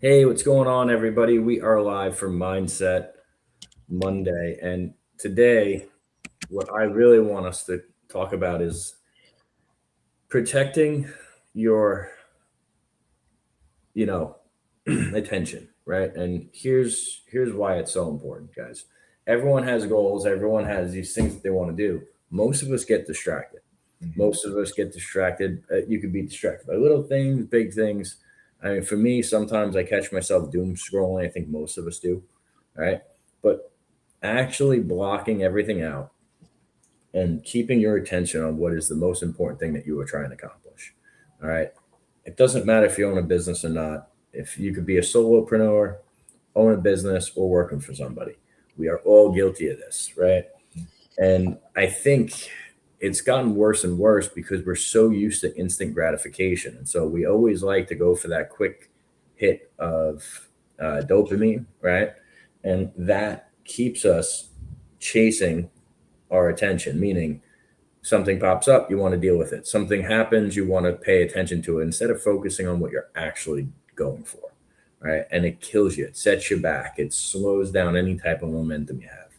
Hey, what's going on, everybody? We are live for Mindset Monday. And today, what I really want us to talk about is protecting your, you know, attention, right? And here's why it's so important, guys. Everyone has goals, everyone has these things that they want to do. Most of us get distracted. Mhm. Most of us get distracted. You could be distracted by little things, big things. I mean, for me, sometimes I catch myself doom scrolling. I think most of us do, right? But actually blocking everything out and keeping your attention on what is the most important thing that you are trying to accomplish. All right. It doesn't matter if you own a business or not. If you could be a solopreneur, own a business, or working for somebody, we are all guilty of this, right? And I think it's gotten worse and worse because we're so used to instant gratification. And so we always like to go for that quick hit of dopamine, right? And that keeps us chasing our attention, meaning something pops up, you want to deal with it. Something happens, you want to pay attention to it instead of focusing on what you're actually going for, right? And it kills you, it sets you back, it slows down any type of momentum you have.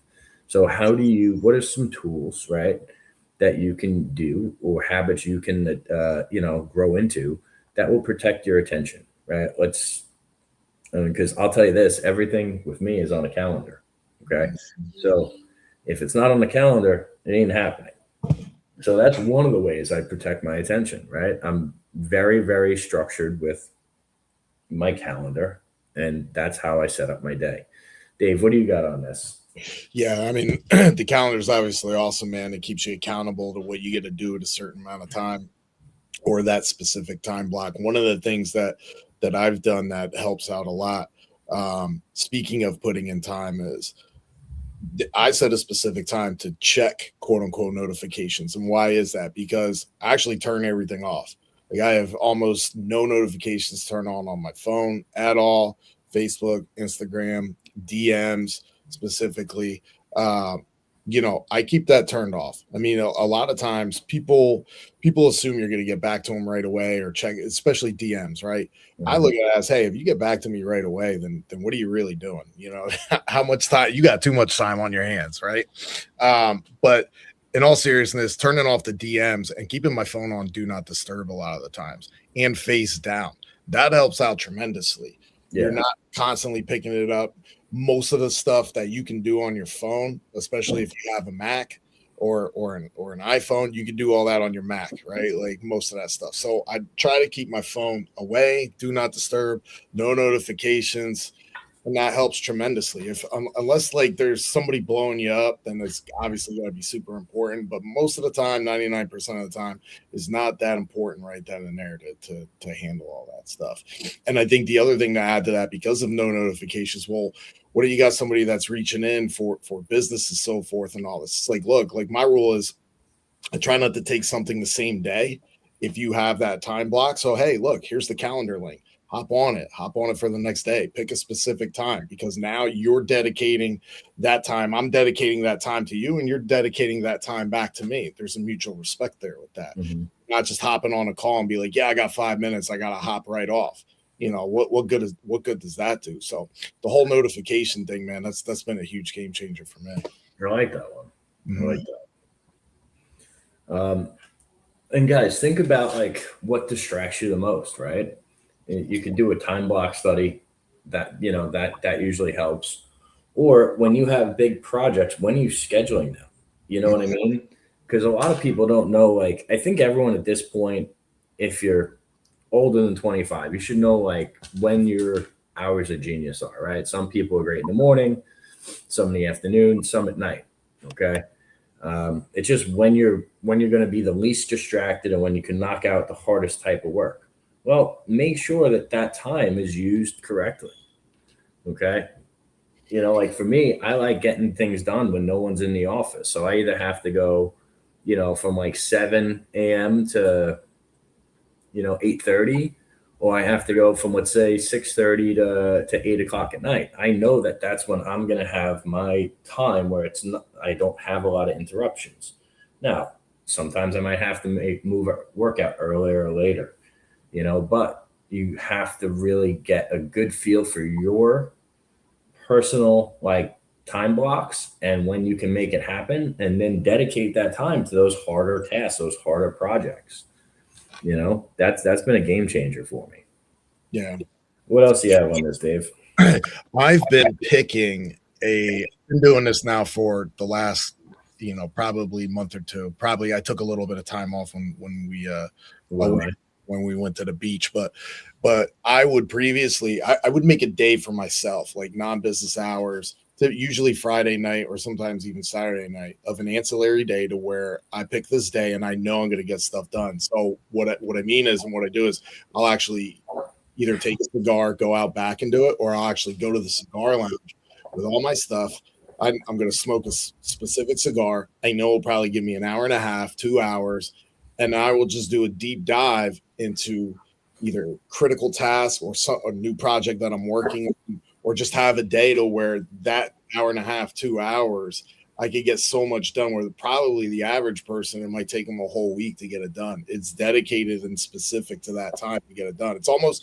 So, what are some tools, right, that you can do or habits you can, grow into that will protect your attention, right? Because I'll tell you this, everything with me is on a calendar, okay? So, if it's not on the calendar, it ain't happening. So that's one of the ways I protect my attention, right? I'm very, very structured with my calendar, and that's how I set up my day. Dave, what do you got on this? Yeah, I mean, the calendar is obviously awesome, man. It keeps you accountable to what you get to do at a certain amount of time or that specific time block. One of the things that I've done that helps out a lot, speaking of putting in time, is I set a specific time to check quote unquote notifications. And why is that? Because I actually turn everything off. Like I have almost no notifications turned on my phone at all. Facebook, Instagram, DMs specifically. Uh, I keep that turned off. I mean, a lot of times people assume you're going to get back to them right away or check, especially DMs, right? I Mhm. look at it as, hey, if you get back to me right away, then what are you really doing? How much time you got? Too much time on your hands, right? But in all seriousness, turning off the DMs and keeping my phone on do not disturb a lot of the times and face down. That helps out tremendously. You're Yeah. not constantly picking it up. Most of the stuff that you can do on your phone, especially if you have a Mac or an iPhone, you can do all that on your Mac, right? Like most of that stuff. So I try to keep my phone away, do not disturb, no notifications, and that helps tremendously. If unless like there's somebody blowing you up, then it's obviously going to be super important. But most of the time, 99% of the time, is not that important right then and there to handle all that stuff. And I think the other thing to add to that, because of no notifications, well, what do you got somebody that's reaching in for business and so forth and all this? It's like, look, like my rule is I try not to take something the same day if you have that time block. So, hey, look, here's the calendar link. Hop on it for the next day. Pick a specific time because now you're dedicating that time. I'm dedicating that time to you, and you're dedicating that time back to me. There's a mutual respect there with that. Hmm. Not just hopping on a call and be like, yeah, I got 5 minutes. I got to hop right off. What good does that do? So the whole notification thing, man, that's been a huge game changer for me. I like that one. I like Mhm. that. And guys, think about like what distracts you the most, right? You could do a time block study that usually helps. Or when you have big projects, when are you scheduling them? You know what I mean? Because a lot of people don't know. Like, I think everyone at this point, if you're older than 25, you should know like when your hours of genius are, right? Some people are great in the morning, some in the afternoon, some at night. Okay. It's just when you're going to be the least distracted and when you can knock out the hardest type of work. Well, make sure that that time is used correctly. Okay. Like for me, I like getting things done when no one's in the office. So I either have to go, from like 7 a.m. to 8:30, or I have to go from, let's say, 6:30 to 8 o'clock at night. I know that that's when I'm going to have my time where I don't have a lot of interruptions. Now, sometimes I might have to move a workout earlier or later, but you have to really get a good feel for your personal like time blocks and when you can make it happen, and then dedicate that time to those harder tasks, those harder projects. That's been a game changer for me. Yeah. What else do you have on this, Dave? I've been been doing this now for the last, probably month or two. Probably I took a little bit of time off when we went to the beach, but I would previously, I would make a day for myself, like non-business hours, usually Friday night or sometimes even Saturday night, of an ancillary day to where I pick this day and I know I'm going to get stuff done. So what I mean is, and what I do is, I'll actually either take a cigar, go out back and do it, or I'll actually go to the cigar lounge with all my stuff. I'm going to smoke a specific cigar. I know it'll probably give me an hour and a half, 2 hours, and I will just do a deep dive into either critical task or a new project that I'm working on, or just have a day to where that hour and a half, 2 hours, I could get so much done where probably the average person, it might take them a whole week to get it done. It's dedicated and specific to that time to get it done. It's almost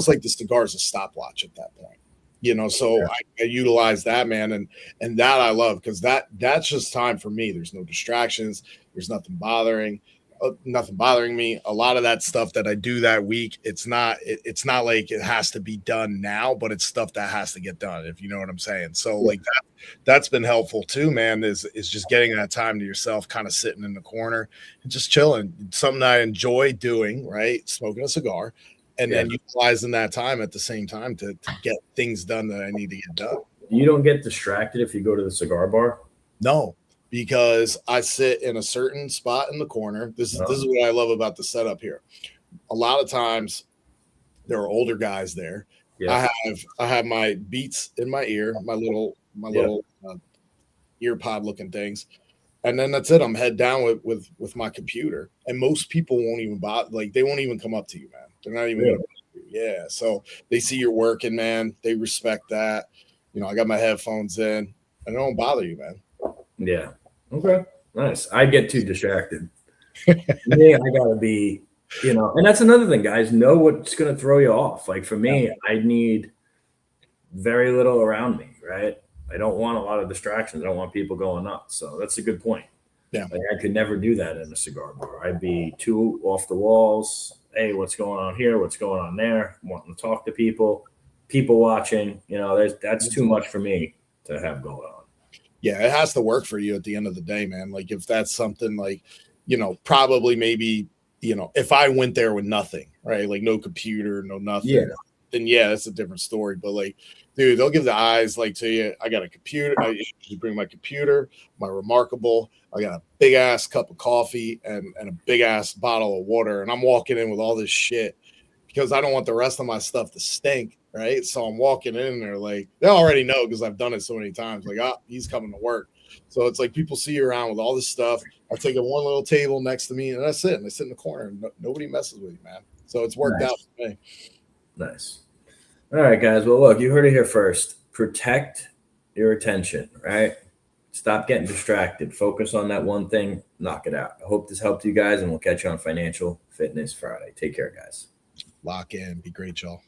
like the cigar is a stopwatch at that point. So yeah. I utilize that, man. And that I love, because that's just time for me. There's no distractions. There's nothing bothering me. A lot of that stuff that I do that week, it's not like it has to be done now, but it's stuff that has to get done, if you know what I'm saying. So like that's been helpful too, man, is just getting that time to yourself, kind of sitting in the corner and just chilling. Something I enjoy doing, right? Smoking a cigar, and then utilizing that time at the same time to get things done that I need to get done. You don't get distracted if you go to the cigar bar? No, because I sit in a certain spot in the corner. This is what I love about the setup here. A lot of times there are older guys there. Yeah. I have my Beats in my ear, my little ear pod looking things. And then that's it. I'm head down with my computer. And most people won't even bother, like they won't even come up to you, man. They're not even gonna bother you. Yeah. So they see you're working, man. They respect that. I got my headphones in and I don't bother you, man. Yeah. Okay. Nice. I get too distracted. Me, I gotta be, and that's another thing, guys. Know what's gonna throw you off. Like for me, I need very little around me, right? I don't want a lot of distractions. I don't want people going nuts. So that's a good point. Yeah. Like I could never do that in a cigar bar. I'd be too off the walls. Hey, what's going on here? What's going on there? Wanting to talk to people watching, that's too much for me to have going on. Yeah, it has to work for you at the end of the day, man. Like if that's something like, probably maybe, if I went there with nothing, right? Like no computer, no nothing, then that's a different story. But like, dude, they'll give the eyes like to you. I got a computer. I usually bring my computer, my Remarkable. I got a big ass cup of coffee and a big ass bottle of water. And I'm walking in with all this shit because I don't want the rest of my stuff to stink. Right. So I'm walking in there like they already know because I've done it so many times. Like, he's coming to work. So it's like people see you around with all this stuff. I take one little table next to me and that's it. And I sit in the corner and nobody messes with you, man. So it's worked out for me. Nice. All right, guys. Well, look, you heard it here first. Protect your attention, right? Stop getting distracted. Focus on that one thing. Knock it out. I hope this helped you guys, and we'll catch you on Financial Fitness Friday. Take care, guys. Lock in. Be great, y'all.